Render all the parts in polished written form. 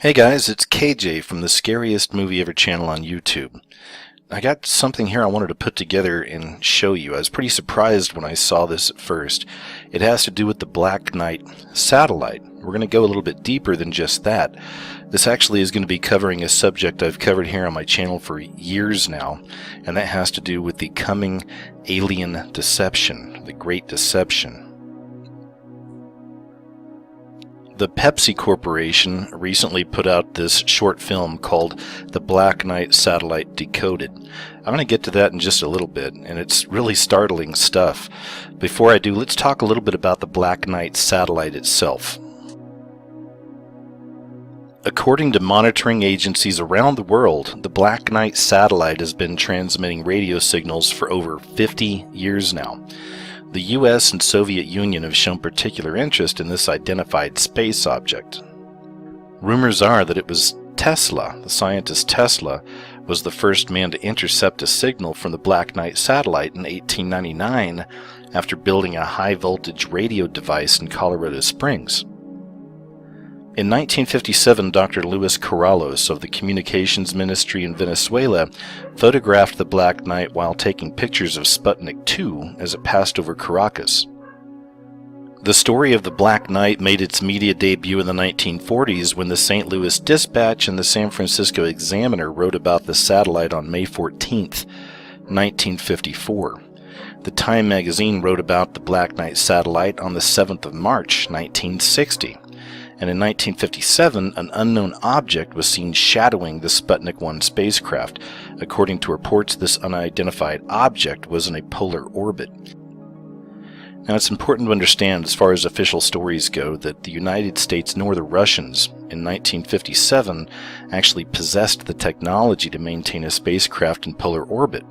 Hey guys, it's KJ from the Scariest Movie Ever channel on YouTube. I got something here I wanted to put together and show you. I was pretty surprised when I saw this at first. It has to do with the Black Knight satellite. We're going to go a little bit deeper than just that. This actually is going to be covering a subject I've covered here on my channel for years now, and that has to do with the coming alien deception, the Great Deception. The Pepsi Corporation recently put out this short film called The Black Knight Satellite Decoded. I'm going to get to that in just a little bit, and it's really startling stuff. Before I do, let's talk a little bit about the Black Knight satellite itself. According to monitoring agencies around the world, the Black Knight satellite has been transmitting radio signals for over 50 years now. The US and Soviet Union have shown particular interest in this identified space object. Rumors are that it was Tesla, the scientist Tesla, was the first man to intercept a signal from the Black Knight satellite in 1899 after building a high-voltage radio device in Colorado Springs. In 1957, Dr. Luis Corrales of the Communications Ministry in Venezuela photographed the Black Knight while taking pictures of Sputnik 2 as it passed over Caracas. The story of the Black Knight made its media debut in the 1940s when the St. Louis Dispatch and the San Francisco Examiner wrote about the satellite on May 14, 1954. The Time magazine wrote about the Black Knight satellite on the 7th of March, 1960. And in 1957, an unknown object was seen shadowing the Sputnik 1 spacecraft. According to reports, this unidentified object was in a polar orbit. Now, it's important to understand, as far as official stories go, that the United States nor the Russians in 1957 actually possessed the technology to maintain a spacecraft in polar orbit.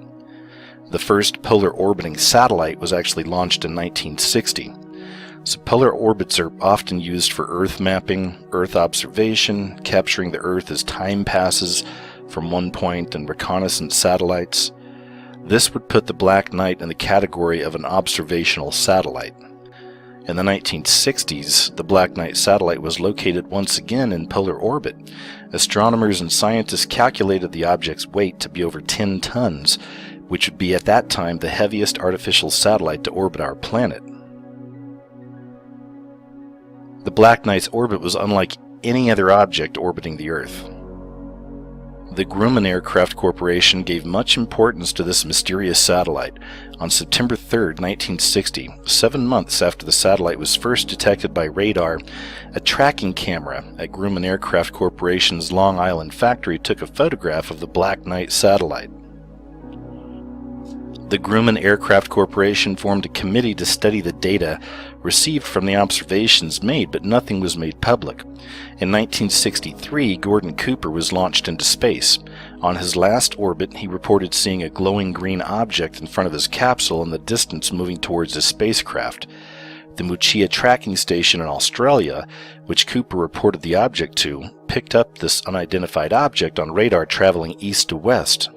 The first polar orbiting satellite was actually launched in 1960. So polar orbits are often used for Earth mapping, Earth observation, capturing the Earth as time passes from one point, and reconnaissance satellites. This would put the Black Knight in the category of an observational satellite. In the 1960s, the Black Knight satellite was located once again in polar orbit. Astronomers and scientists calculated the object's weight to be over 10 tons, which would be at that time the heaviest artificial satellite to orbit our planet. The Black Knight's orbit was unlike any other object orbiting the Earth. The Grumman Aircraft Corporation gave much importance to this mysterious satellite. On September 3, 1960, 7 months after the satellite was first detected by radar, a tracking camera at Grumman Aircraft Corporation's Long Island factory took a photograph of the Black Knight satellite. The Grumman Aircraft Corporation formed a committee to study the data received from the observations made, but nothing was made public. In 1963, Gordon Cooper was launched into space. On his last orbit, he reported seeing a glowing green object in front of his capsule in the distance moving towards his spacecraft. The Muchia tracking station in Australia, which Cooper reported the object to, picked up this unidentified object on radar traveling east to west.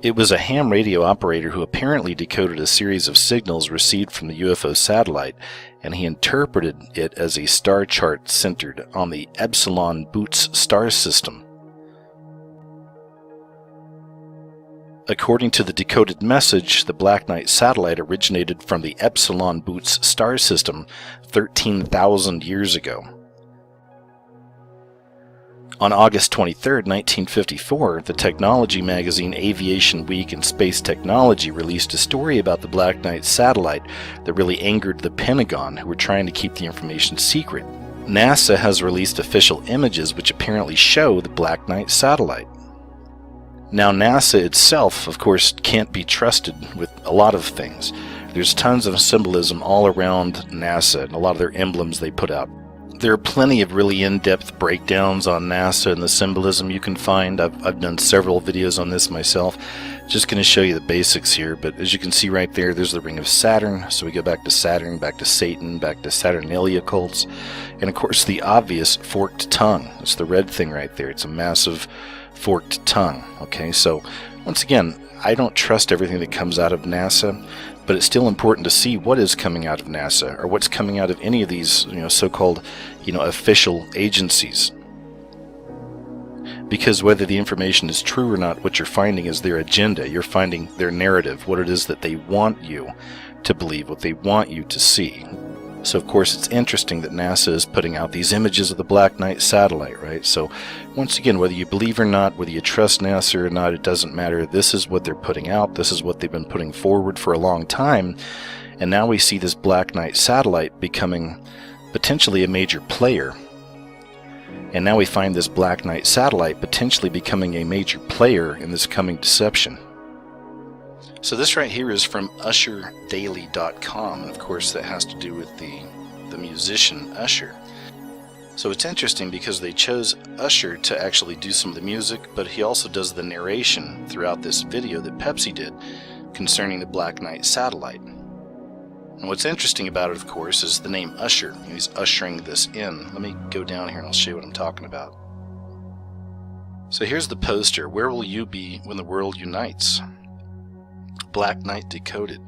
It was a ham radio operator who apparently decoded a series of signals received from the UFO satellite, and he interpreted it as a star chart centered on the Epsilon Boots star system. According to the decoded message, the Black Knight satellite originated from the Epsilon Boots star system 13,000 years ago. On August 23, 1954, the technology magazine Aviation Week and Space Technology released a story about the Black Knight satellite that really angered the Pentagon, who were trying to keep the information secret. NASA has released official images which apparently show the Black Knight satellite. Now, NASA itself, of course, can't be trusted with a lot of things. There's tons of symbolism all around NASA and a lot of their emblems they put out. There are plenty of really in-depth breakdowns on NASA and the symbolism you can find. I've done several videos on this myself. Just going to show you the basics here, but as you can see right there, there's the ring of Saturn. So we go back to Saturn, back to Satan, back to Saturnalia cults, and of course the obvious forked tongue. It's the red thing right there. It's a massive forked tongue. Okay, so once again, I don't trust everything that comes out of NASA, but it's still important to see what is coming out of NASA or what's coming out of any of these, so-called, official agencies. Because whether the information is true or not, what you're finding is their agenda. You're finding their narrative, what it is that they want you to believe, what they want you to see. So of course it's interesting that NASA is putting out these images of the Black Knight satellite, right? So once again, whether you believe or not, whether you trust NASA or not, it doesn't matter. This is what they're putting out. This is what they've been putting forward for a long time. And now we see this Black Knight satellite becoming potentially a major player. And now we find this Black Knight satellite potentially becoming a major player in this coming deception. So this right here is from UsherDaily.com, and of course that has to do with the musician Usher. So it's interesting because they chose Usher to actually do some of the music, but he also does the narration throughout this video that Pepsi did concerning the Black Knight satellite. And what's interesting about it, of course, is the name Usher. He's ushering this in. Let me go down here and I'll show you what I'm talking about. So here's the poster. Where will you be when the world unites? Black Knight Decoded.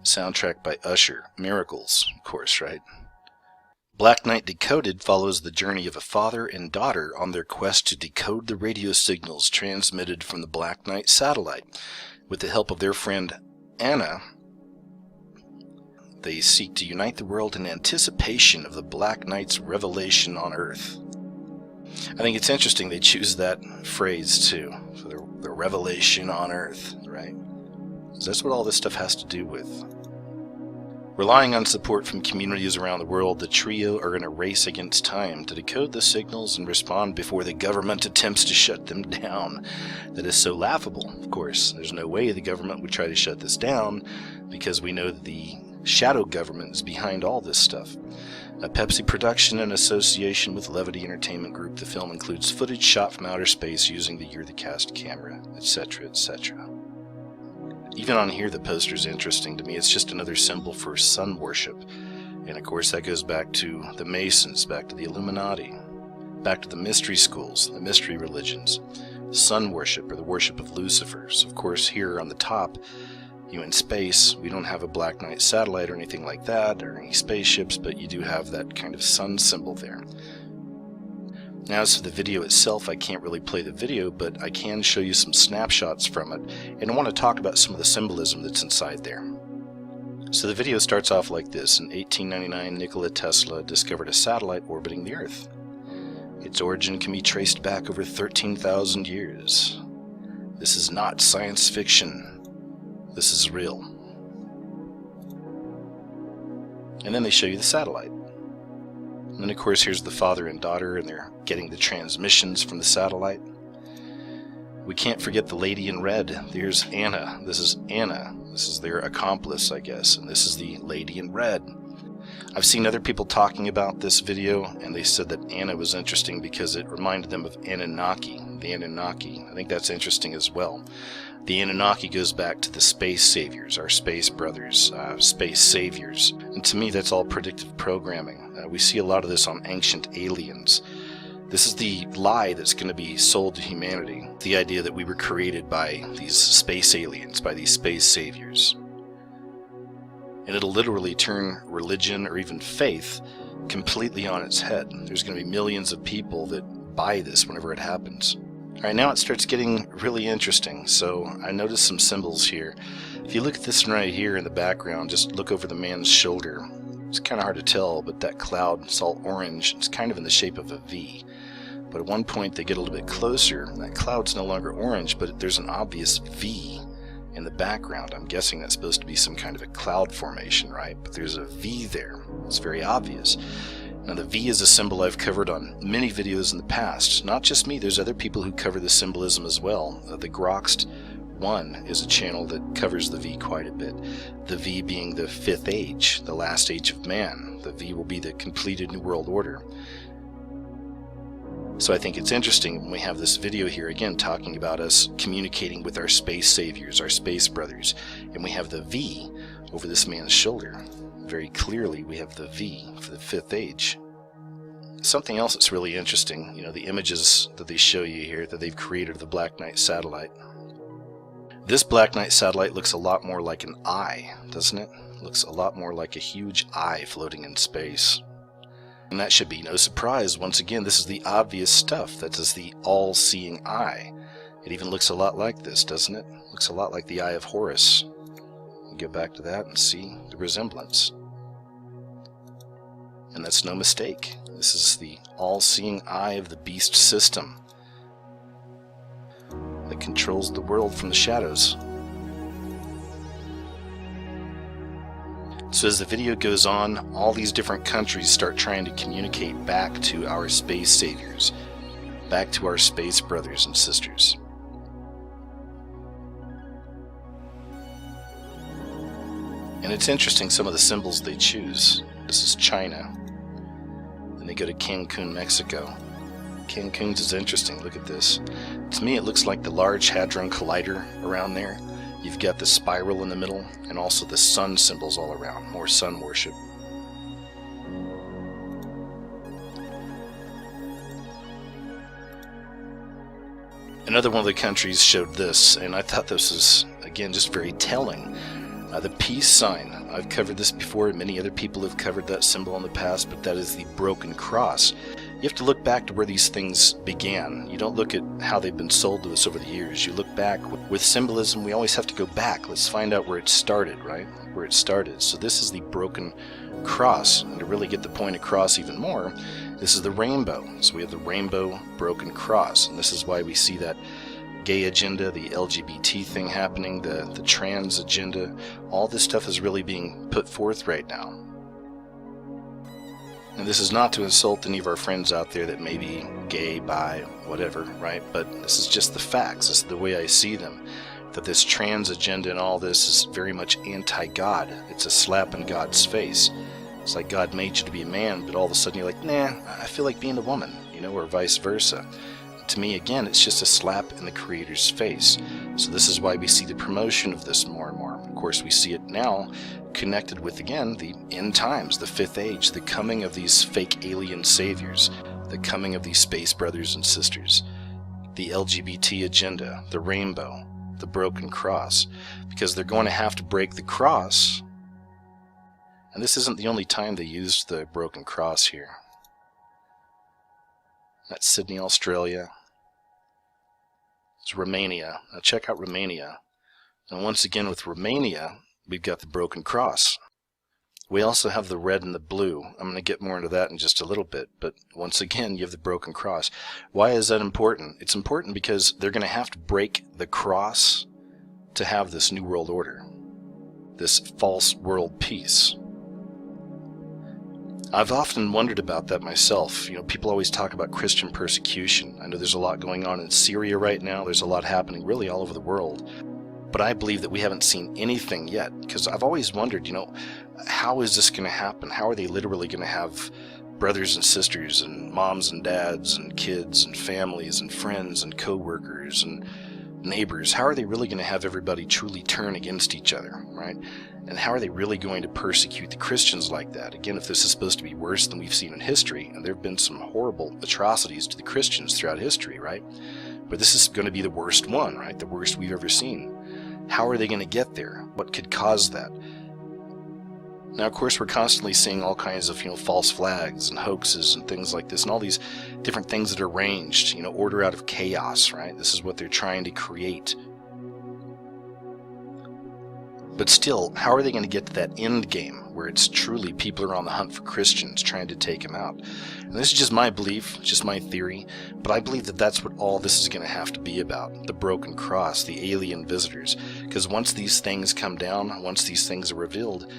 Soundtrack by Usher. Miracles, of course, right? Black Knight Decoded follows the journey of a father and daughter on their quest to decode the radio signals transmitted from the Black Knight satellite. With the help of their friend Anna, they seek to unite the world in anticipation of the Black Knight's revelation on Earth. I think it's interesting they choose that phrase too, for the revelation on Earth, right? Because that's what all this stuff has to do with. Relying on support from communities around the world, the trio are in a race against time to decode the signals and respond before the government attempts to shut them down. That is so laughable, of course. There's no way the government would try to shut this down, because we know that the shadow government is behind all this stuff. A Pepsi production in association with Levity Entertainment Group. The film includes footage shot from outer space using the You're the Cast camera, etc., etc. Even on here, the poster is interesting to me. It's just another symbol for sun worship. And of course, that goes back to the Masons, back to the Illuminati, back to the mystery schools, the mystery religions, sun worship, or the worship of Lucifer. So of course, here on the top, in space, we don't have a Black Knight satellite or anything like that, or any spaceships, but you do have that kind of sun symbol there. Now, as for the video itself, I can't really play the video, but I can show you some snapshots from it, and I want to talk about some of the symbolism that's inside there. So the video starts off like this. In 1899, Nikola Tesla discovered a satellite orbiting the Earth. Its origin can be traced back over 13,000 years. This is not science fiction. This is real. And then they show you the satellite. And then of course here's the father and daughter, and they're getting the transmissions from the satellite. We can't forget the lady in red. There's Anna. This is Anna. This is their accomplice, I guess. And this is the lady in red. I've seen other people talking about this video, and they said that Anna was interesting because it reminded them of Anunnaki. The Anunnaki. I think that's interesting as well. The Anunnaki goes back to the space saviors, our space brothers, space saviors. And to me, that's all predictive programming. We see a lot of this on Ancient Aliens. This is the lie that's going to be sold to humanity. The idea that we were created by these space aliens, by these space saviors. And it'll literally turn religion or even faith completely on its head. There's going to be millions of people that buy this whenever it happens. Alright, now it starts getting really interesting. So I noticed some symbols here. If you look at this one right here in the background, just look over the man's shoulder. It's kind of hard to tell, but that cloud, it's all orange. It's kind of in the shape of a V. But at one point they get a little bit closer, and that cloud's no longer orange, but there's an obvious V in the background. I'm guessing that's supposed to be some kind of a cloud formation, right? But there's a V there. It's very obvious. Now the V is a symbol I've covered on many videos in the past. Not just me, there's other people who cover the symbolism as well. The Groxt 1 is a channel that covers the V quite a bit. The V being the fifth age, the last age of man. The V will be the completed New World Order. So I think it's interesting when we have this video here again talking about us communicating with our space saviors, our space brothers, and we have the V over this man's shoulder. Very clearly we have the V for the fifth age. Something else that's really interesting, the images that they show you here that they've created of the Black Knight satellite. This Black Knight satellite looks a lot more like an eye, doesn't it? Looks a lot more like a huge eye floating in space. And that should be no surprise. Once again, this is the obvious stuff. That is the all-seeing eye. It even looks a lot like this, doesn't it? Looks a lot like the Eye of Horus. Go back to that and see the resemblance. And that's no mistake. This is the all-seeing eye of the beast system that controls the world from the shadows. So as the video goes on, all these different countries start trying to communicate back to our space saviors, back to our space brothers and sisters. And it's interesting some of the symbols they choose. This is China. Then they go to Cancun, Mexico. Cancun's is interesting. Look at this. To me, it looks like the Large Hadron Collider around there. You've got the spiral in the middle, and also the sun symbols all around. More sun worship. Another one of the countries showed this, and I thought this was, again, just very telling. The peace sign. I've covered this before, and many other people have covered that symbol in the past, but that is the broken cross. You have to look back to where these things began. You don't look at how they've been sold to us over the years. You look back. With symbolism, we always have to go back. Let's find out where it started, right? Where it started. So this is the broken cross. And to really get the point across even more, this is the rainbow. So we have the rainbow broken cross. And this is why we see that gay agenda, the LGBT thing happening, the trans agenda. All this stuff is really being put forth right now. And this is not to insult any of our friends out there that may be gay, bi, whatever, right? But this is just the facts. This is the way I see them. That this trans agenda and all this is very much anti-God. It's a slap in God's face. It's like God made you to be a man, but all of a sudden you're like, nah, I feel like being a woman, you know, or vice versa. To me, again, it's just a slap in the Creator's face. So this is why we see the promotion of this more and more. Of course, we see it now connected with, again, the end times, the fifth age, the coming of these fake alien saviors, the coming of these space brothers and sisters, the LGBT agenda, the rainbow, the broken cross, because they're going to have to break the cross. And this isn't the only time they used the broken cross here. That's Sydney, Australia. It's Romania. Now check out Romania. And once again with Romania, we've got the broken cross. We also have the red and the blue. I'm going to get more into that in just a little bit. But once again, you have the broken cross. Why is that important? It's important because they're going to have to break the cross to have this new world order. This false world peace. I've often wondered about that myself. You know, people always talk about Christian persecution. I know there's a lot going on in Syria right now. There's a lot happening really all over the world. But I believe that we haven't seen anything yet, because I've always wondered, you know, how is this going to happen? How are they literally going to have brothers and sisters and moms and dads and kids and families and friends and co-workers and neighbors? How are they really going to have everybody truly turn against each other, right? And how are they really going to persecute the Christians like that? Again, if this is supposed to be worse than we've seen in history, and there have been some horrible atrocities to the Christians throughout history, right? But this is going to be the worst one, right? The worst we've ever seen. How are they going to get there? What could cause that? Now, of course, we're constantly seeing all kinds of, you know, false flags and hoaxes and things like this, and all these different things that are arranged, you know, order out of chaos, right? This is what they're trying to create. But still, how are they going to get to that end game where it's truly people are on the hunt for Christians trying to take them out? And this is just my belief, just my theory, but I believe that that's what all this is going to have to be about, the broken cross, the alien visitors. Because once these things come down, once these things are revealed,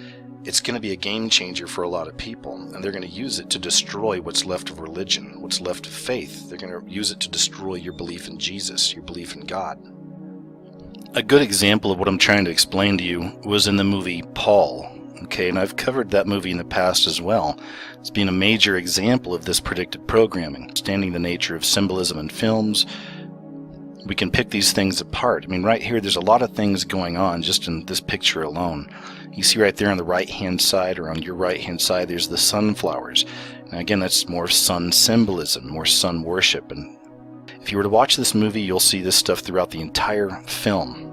it's going to be a game changer for a lot of people, and they're going to use it to destroy what's left of religion, what's left of faith. They're going to use it to destroy your belief in Jesus, your belief in God. A good example of what I'm trying to explain to you was in the movie Paul. Okay, and I've covered that movie in the past as well. It's been a major example of this predictive programming, understanding the nature of symbolism in films. We can pick these things apart. I mean, right here, there's a lot of things going on just in this picture alone. You see right there on the right-hand side, or on your right-hand side, there's the sunflowers. Now again, that's more sun symbolism, more sun worship. And if you were to watch this movie, you'll see this stuff throughout the entire film.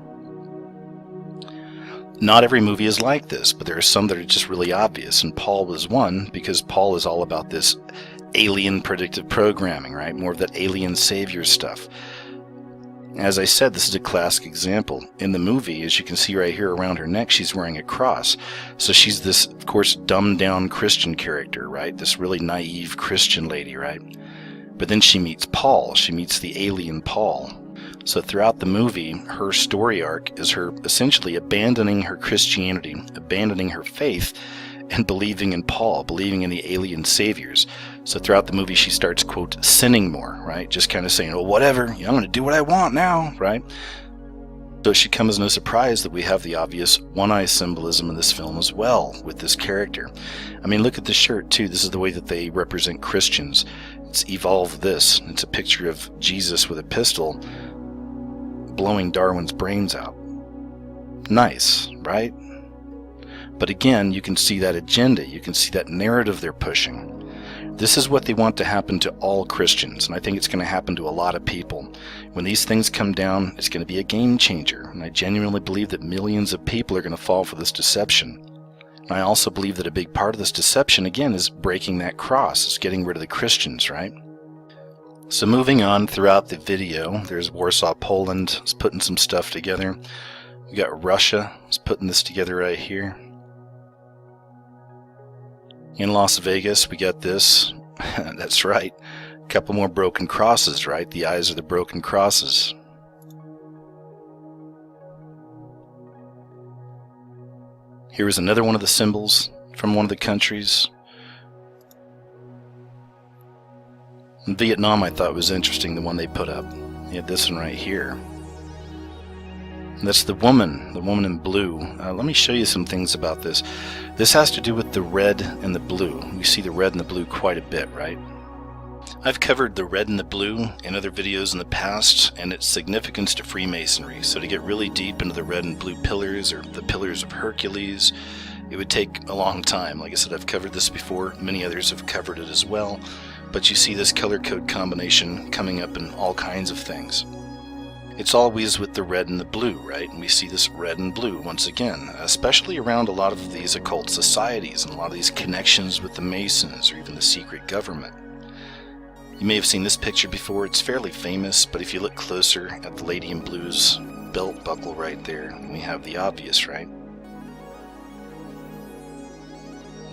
Not every movie is like this, but there are some that are just really obvious, and Paul was one, because Paul is all about this alien predictive programming, right? More of that alien savior stuff. As I said, this is a classic example. In the movie, as you can see right here around her neck, she's wearing a cross. So she's this, of course, dumbed down Christian character, right? This really naive Christian lady, right? But then she meets Paul. She meets the alien Paul. So throughout the movie, her story arc is her essentially abandoning her Christianity, abandoning her faith, and believing in Paul, believing in the alien saviors. So throughout the movie, she starts, quote, sinning more, right? Just kind of saying, oh, whatever, I'm going to do what I want now, right? So it should come as no surprise that we have the obvious one-eye symbolism in this film as well with this character. I mean, look at the shirt, too. This is the way that they represent Christians. It's Evolve This. It's a picture of Jesus with a pistol blowing Darwin's brains out. Nice, right? But again, you can see that agenda. You can see that narrative they're pushing. This is what they want to happen to all Christians, and I think it's going to happen to a lot of people. When these things come down, it's going to be a game changer, and I genuinely believe that millions of people are going to fall for this deception. And I also believe that a big part of this deception, again, is breaking that cross. It's getting rid of the Christians, right? So moving on throughout the video, there's Warsaw, Poland. It's putting some stuff together. We got Russia. It's putting this together right here. In Las Vegas, we got this. That's right. A couple more broken crosses, right? The eyes are the broken crosses. Here is another one of the symbols from one of the countries. In Vietnam, I thought was interesting, the one they put up. You have this one right here. And that's the woman in blue. Let me show you some things about this. This has to do with the red and the blue. We see the red and the blue quite a bit, right? I've covered the red and the blue in other videos in the past and its significance to Freemasonry. So to get really deep into the red and blue pillars, or the pillars of Hercules, it would take a long time. Like I said, I've covered this before. Many others have covered it as well. But you see this color code combination coming up in all kinds of things. It's always with the red and the blue, right? And we see this red and blue once again, especially around a lot of these occult societies and a lot of these connections with the Masons or even the secret government. You may have seen this picture before. It's fairly famous, but if you look closer at the lady in blue's belt buckle right there, we have the obvious, right?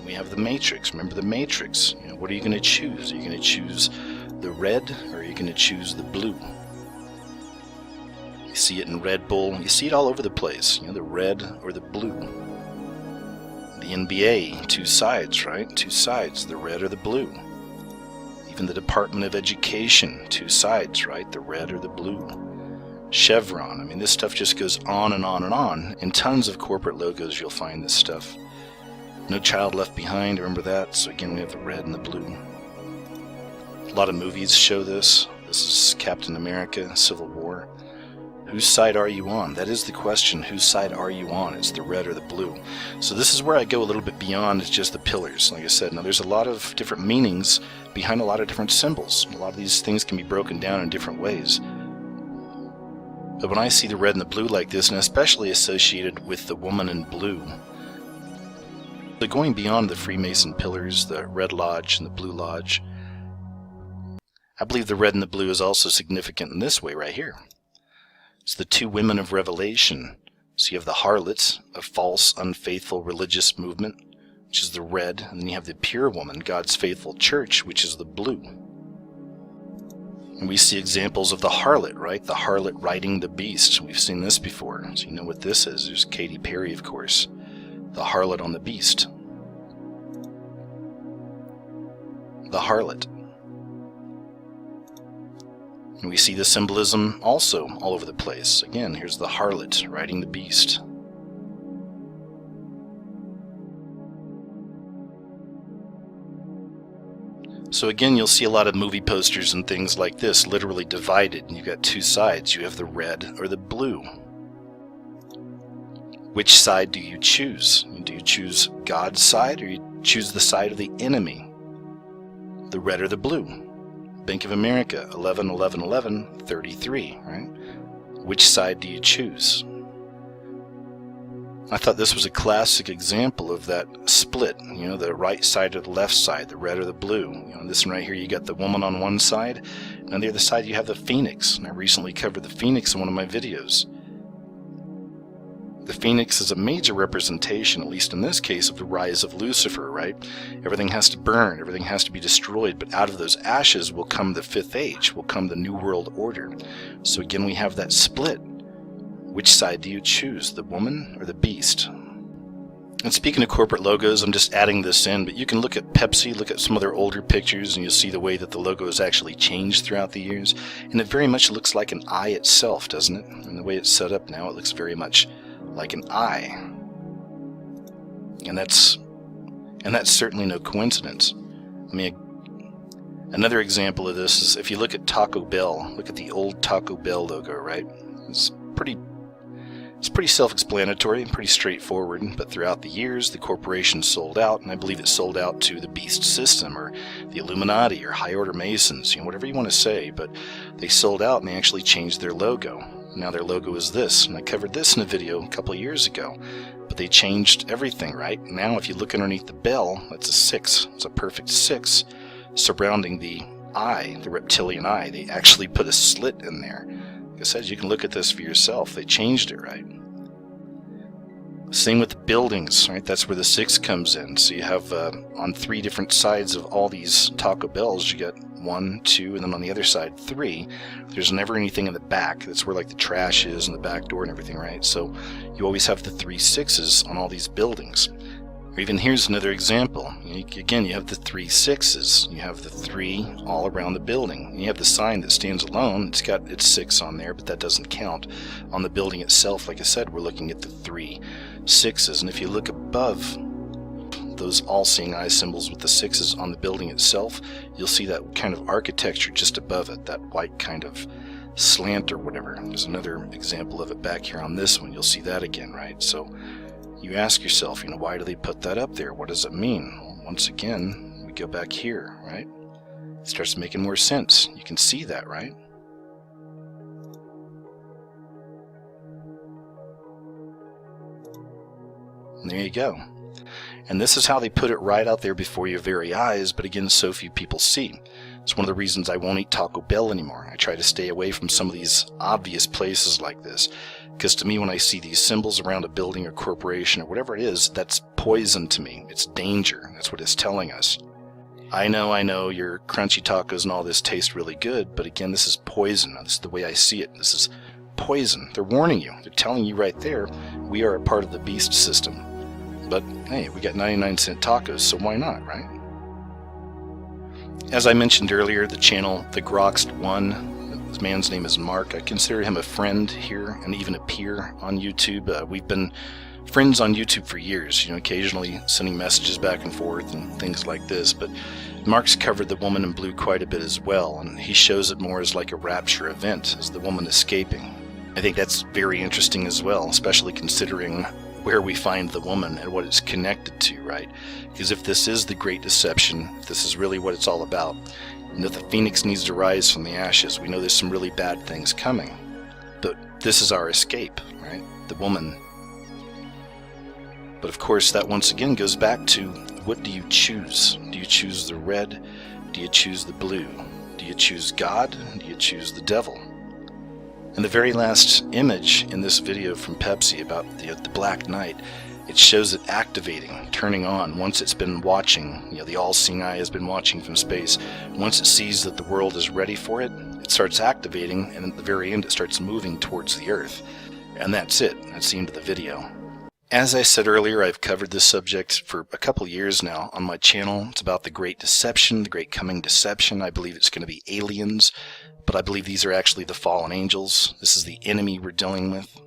We have the Matrix. Remember the Matrix. You know, what are you going to choose? Are you going to choose the red, or are you going to choose the blue? You see it in Red Bull. You see it all over the place. You know, the red or the blue. The NBA, two sides, right? Two sides, the red or the blue. Even the Department of Education, two sides, right? The red or the blue. Chevron. I mean, this stuff just goes on and on and on. In tons of corporate logos, you'll find this stuff. No Child Left Behind, remember that? So again, we have the red and the blue. A lot of movies show this. This is Captain America, Civil War. Whose side are you on? That is the question. Whose side are you on? It's the red or the blue. So this is where I go a little bit beyond just the pillars. Like I said, now there's a lot of different meanings behind a lot of different symbols. A lot of these things can be broken down in different ways. But when I see the red and the blue like this, and especially associated with the woman in blue, so going beyond the Freemason pillars, the Red Lodge and the Blue Lodge, I believe the red and the blue is also significant in this way right here. It's the two women of Revelation. So you have the harlots, a false, unfaithful religious movement, which is the red, and then you have the pure woman, God's faithful church, which is the blue. And we see examples of the harlot, right? The harlot riding the beast. We've seen this before, so you know what this is. There's Katy Perry, of course. The harlot on the beast. The harlot. And we see the symbolism also all over the place. Again, here's the harlot riding the beast. So again, you'll see a lot of movie posters and things like this literally divided. And you've got two sides. You have the red or the blue. Which side do you choose? Do you choose God's side, or you choose the side of the enemy? The red or the blue? Bank of America, 11-11-11-33, right? Which side do you choose? I thought this was a classic example of that split, you know, the right side or the left side, the red or the blue. You know, this one right here, you got the woman on one side, and on the other side you have the phoenix. And I recently covered the phoenix in one of my videos. The phoenix is a major representation, at least in this case, of the rise of Lucifer, right? Everything has to burn, everything has to be destroyed, but out of those ashes will come the fifth age, will come the New World Order. So again, we have that split. Which side do you choose, the woman or the beast? And speaking of corporate logos, I'm just adding this in, but you can look at Pepsi, look at some of their older pictures, and you'll see the way that the logo has actually changed throughout the years. And it very much looks like an eye itself, doesn't it? And the way it's set up now, it looks very much like an eye. And that's certainly no coincidence. I mean, another example of this is if you look at Taco Bell, look at the old Taco Bell logo, right? It's pretty self-explanatory and pretty straightforward, but throughout the years the corporation sold out, and I believe it sold out to the Beast System or the Illuminati or High Order Masons, you know, whatever you want to say, but they sold out and they actually changed their logo. Now their logo is this, and I covered this in a video a couple of years ago, but they changed everything, right? Now if you look underneath the bell, that's a 6. It's a perfect 6 surrounding the eye, the reptilian eye. They actually put a slit in there. Like I said, you can look at this for yourself. They changed it, right? Same with the buildings, right? That's where the 6 comes in. So you have on 3 different sides of all these Taco Bells, you got 1, 2, and then on the other side 3. There's never anything in the back. That's where like the trash is and the back door and everything, right? So you always have the 3 6s on all these buildings. Or even here's another example. Again, you have the 3 6s. You have the 3 all around the building. And you have the sign that stands alone. It's got its 6 on there, but that doesn't count. On the building itself, like I said, we're looking at the 3 6s. And if you look above those all-seeing eye symbols with the 6s on the building itself, you'll see that kind of architecture just above it, that white kind of slant or whatever. There's another example of it back here on this one. You'll see that again, right? So you ask yourself, you know, why do they put that up there? What does it mean? Well, once again, we go back here, right? It starts making more sense. You can see that, right? And there you go. And this is how they put it right out there before your very eyes, but again, so few people see. It's one of the reasons I won't eat Taco Bell anymore. I try to stay away from some of these obvious places like this. Because to me, when I see these symbols around a building or corporation or whatever it is, that's poison to me. It's danger. That's what it's telling us. I know your crunchy tacos and all this taste really good, but again, this is poison. This is the way I see it. This is poison. They're warning you. They're telling you right there, we are a part of the beast system. But hey, we got 99-cent tacos, so why not, right? As I mentioned earlier, the channel, The Groxt One, this man's name is Mark. I consider him a friend here and even a peer on YouTube. We've been friends on YouTube for years, you know, occasionally sending messages back and forth and things like this. But Mark's covered the woman in blue quite a bit as well, and he shows it more as like a rapture event, as the woman escaping. I think that's very interesting as well, especially considering where we find the woman and what it's connected to, right? Because if this is the great deception, if this is really what it's all about, and if the phoenix needs to rise from the ashes, we know there's some really bad things coming. But this is our escape, right? The woman. But of course, that once again goes back to, what do you choose? Do you choose the red? Do you choose the blue? Do you choose God? Do you choose the devil? And the very last image in this video from Pepsi about the Black Knight, it shows it activating, turning on. Once it's been watching, you know, the all-seeing eye has been watching from space. Once it sees that the world is ready for it, it starts activating, and at the very end it starts moving towards the Earth. And that's it. That's the end of the video. As I said earlier, I've covered this subject for a couple years now on my channel. It's about the Great Deception, the Great Coming Deception. I believe it's going to be aliens, but I believe these are actually the fallen angels. This is the enemy we're dealing with.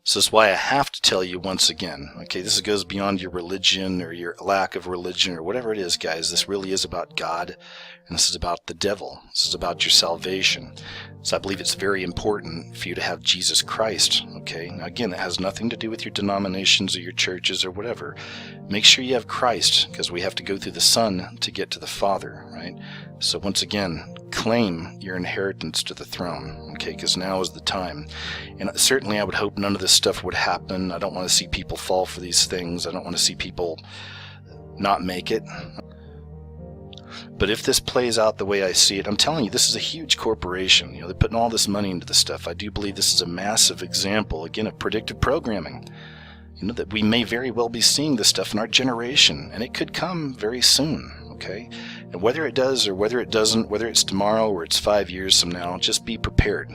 So that's why I have to tell you once again, okay, this goes beyond your religion or your lack of religion or whatever it is, guys. This really is about God, and this is about the devil. This is about your salvation. So I believe it's very important for you to have Jesus Christ, okay? Now again, that has nothing to do with your denominations or your churches or whatever. Make sure you have Christ, because we have to go through the Son to get to the Father, right? right? So once again, claim your inheritance to the throne, okay, because now is the time. And certainly I would hope none of this stuff would happen. I don't want to see people fall for these things. I don't want to see people not make it. But if this plays out the way I see it, I'm telling you, this is a huge corporation. They're putting all this money into this stuff. I do believe this is a massive example, again, of predictive programming. That we may very well be seeing this stuff in our generation, and it could come very soon, okay? And whether it does or whether it doesn't, whether it's tomorrow or it's 5 years from now, just be prepared.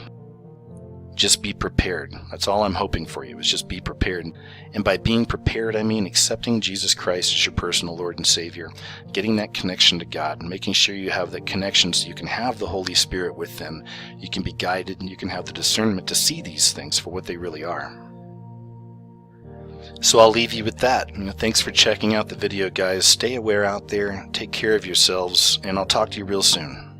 Just be prepared. That's all I'm hoping for you, is just be prepared. And by being prepared, I mean accepting Jesus Christ as your personal Lord and Savior, getting that connection to God, and making sure you have that connection so you can have the Holy Spirit within. You can be guided, and you can have the discernment to see these things for what they really are. So I'll leave you with that. Thanks for checking out the video, guys. Stay aware out there, take care of yourselves, and I'll talk to you real soon.